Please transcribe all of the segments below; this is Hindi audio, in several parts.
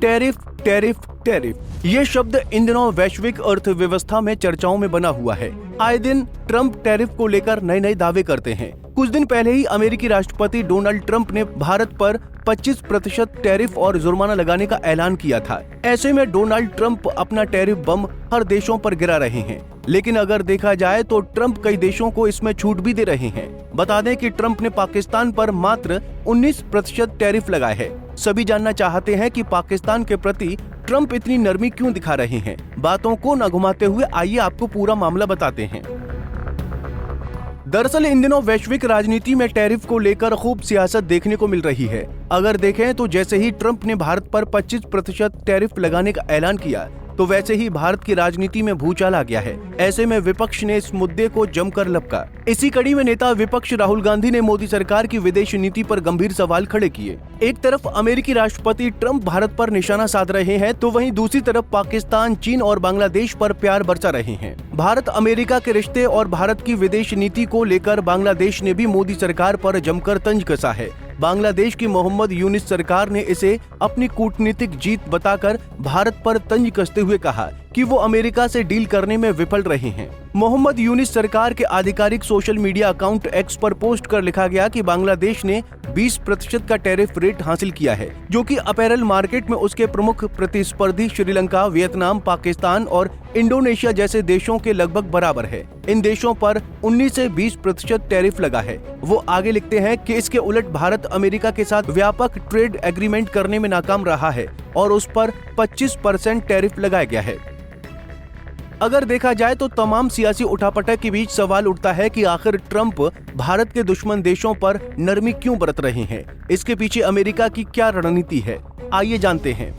टैरिफ टैरिफ टैरिफ ये शब्द इन दिनों वैश्विक अर्थव्यवस्था में चर्चाओं में बना हुआ है। आए दिन ट्रंप टैरिफ को लेकर नए नए दावे करते हैं। कुछ दिन पहले ही अमेरिकी राष्ट्रपति डोनाल्ड ट्रंप ने भारत पर 25% टैरिफ और जुर्माना लगाने का ऐलान किया था। ऐसे में डोनाल्ड ट्रंप अपना टैरिफ बम हर देशों पर गिरा रहे हैं, लेकिन अगर देखा जाए तो ट्रंप कई देशों को इसमें छूट भी दे रहे हैं। बता दें कि ट्रंप ने पाकिस्तान पर मात्र 19% टैरिफ लगाए है। सभी जानना चाहते हैं कि पाकिस्तान के प्रति ट्रंप इतनी नरमी क्यों दिखा रहे हैं। बातों को न घुमाते हुए आइए आपको पूरा मामला बताते हैं। दरअसल इन दिनों वैश्विक राजनीति में टैरिफ को लेकर खूब सियासत देखने को मिल रही है। अगर देखें तो जैसे ही ट्रंप ने भारत पर 25% टैरिफ लगाने का ऐलान किया तो वैसे ही भारत की राजनीति में भूचाल आ गया है। ऐसे में विपक्ष ने इस मुद्दे को जमकर लपका। इसी कड़ी में नेता विपक्ष राहुल गांधी ने मोदी सरकार की विदेश नीति पर गंभीर सवाल खड़े किए। एक तरफ अमेरिकी राष्ट्रपति ट्रंप भारत पर निशाना साध रहे हैं तो वहीं दूसरी तरफ पाकिस्तान, चीन और बांग्लादेश पर प्यार बरसा रहे हैं। भारत अमेरिका के रिश्ते और भारत की विदेश नीति को लेकर बांग्लादेश ने भी मोदी सरकार पर जमकर तंज कसा है। बांग्लादेश की मोहम्मद यूनिस सरकार ने इसे अपनी कूटनीतिक जीत बताकर भारत पर तंज कसते हुए कहा कि वो अमेरिका से डील करने में विफल रहे हैं। मोहम्मद यूनिस सरकार के आधिकारिक सोशल मीडिया अकाउंट एक्स पर पोस्ट कर लिखा गया कि बांग्लादेश ने 20% का टैरिफ रेट हासिल किया है, जो कि अपैरल मार्केट में उसके प्रमुख प्रतिस्पर्धी श्रीलंका, वियतनाम, पाकिस्तान और इंडोनेशिया जैसे देशों के लगभग बराबर है। इन देशों पर 19 से 20% टैरिफ लगा है। वो आगे लिखते हैं कि इसके उलट भारत अमेरिका के साथ व्यापक ट्रेड एग्रीमेंट करने में नाकाम रहा है और उस पर 25% टैरिफ लगाया गया है। अगर देखा जाए तो तमाम सियासी उठापटक के बीच सवाल उठता है कि आखिर ट्रंप भारत के दुश्मन देशों पर नरमी क्यों बरत रहे हैं। इसके पीछे अमेरिका की क्या रणनीति है, आइए जानते हैं।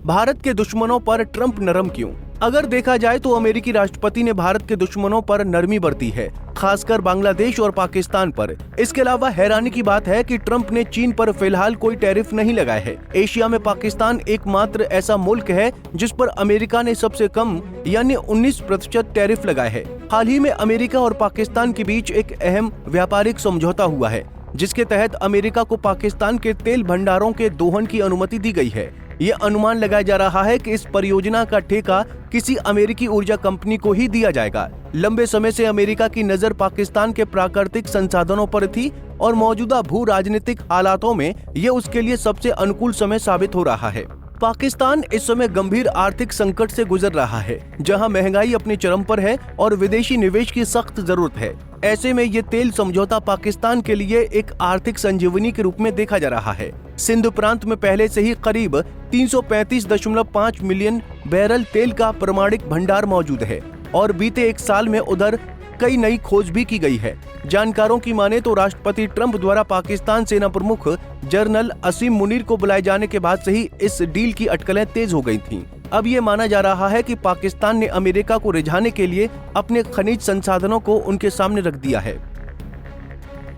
भारत के दुश्मनों पर ट्रंप नरम क्यों? अगर देखा जाए तो अमेरिकी राष्ट्रपति ने भारत के दुश्मनों पर नरमी बरती है, खासकर बांग्लादेश और पाकिस्तान पर। इसके अलावा हैरानी की बात है कि ट्रंप ने चीन पर फिलहाल कोई टैरिफ नहीं लगाया है। एशिया में पाकिस्तान एकमात्र ऐसा मुल्क है जिस पर अमेरिका ने सबसे कम यानी 19% टैरिफ लगाया है। हाल ही में अमेरिका और पाकिस्तान के बीच एक अहम व्यापारिक समझौता हुआ है, जिसके तहत अमेरिका को पाकिस्तान के तेल भंडारों के दोहन की अनुमति दी गई है। ये अनुमान लगाया जा रहा है कि इस परियोजना का ठेका किसी अमेरिकी ऊर्जा कंपनी को ही दिया जाएगा। लंबे समय से अमेरिका की नजर पाकिस्तान के प्राकृतिक संसाधनों पर थी और मौजूदा भू राजनीतिक हालातों में ये उसके लिए सबसे अनुकूल समय साबित हो रहा है। पाकिस्तान इस समय गंभीर आर्थिक संकट से गुजर रहा है, जहां महंगाई अपने चरम पर है और विदेशी निवेश की सख्त जरूरत है। ऐसे में ये तेल समझौता पाकिस्तान के लिए एक आर्थिक संजीवनी के रूप में देखा जा रहा है। सिंध प्रांत में पहले से ही करीब 335.5 मिलियन बैरल तेल का प्रमाणिक भंडार मौजूद है और बीते एक साल में उधर कई नई खोज भी की गई है। जानकारों की माने तो राष्ट्रपति ट्रंप द्वारा पाकिस्तान सेना प्रमुख जनरल असीम मुनीर को बुलाए जाने के बाद से ही इस डील की अटकलें तेज हो गई थीं। अब ये माना जा रहा है कि पाकिस्तान ने अमेरिका को रिझाने के लिए अपने खनिज संसाधनों को उनके सामने रख दिया है।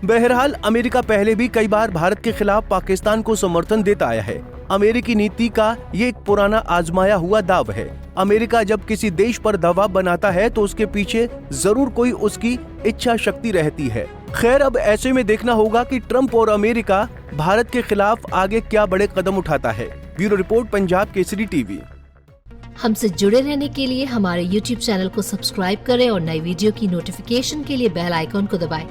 बहरहाल अमेरिका पहले भी कई बार भारत के खिलाफ पाकिस्तान को समर्थन देता आया है। अमेरिकी नीति का ये एक पुराना आजमाया हुआ दाव है। अमेरिका जब किसी देश पर दबाव बनाता है तो उसके पीछे जरूर कोई उसकी इच्छा शक्ति रहती है। खैर, अब ऐसे में देखना होगा कि ट्रंप और अमेरिका भारत के खिलाफ आगे क्या बड़े कदम उठाता है। Bureau report, Punjab Kesari TV. हमसे जुड़े रहने के लिए हमारे YouTube चैनल को सब्सक्राइब करें और नई वीडियो की नोटिफिकेशन के लिए बेल आइकॉन को दबाएं।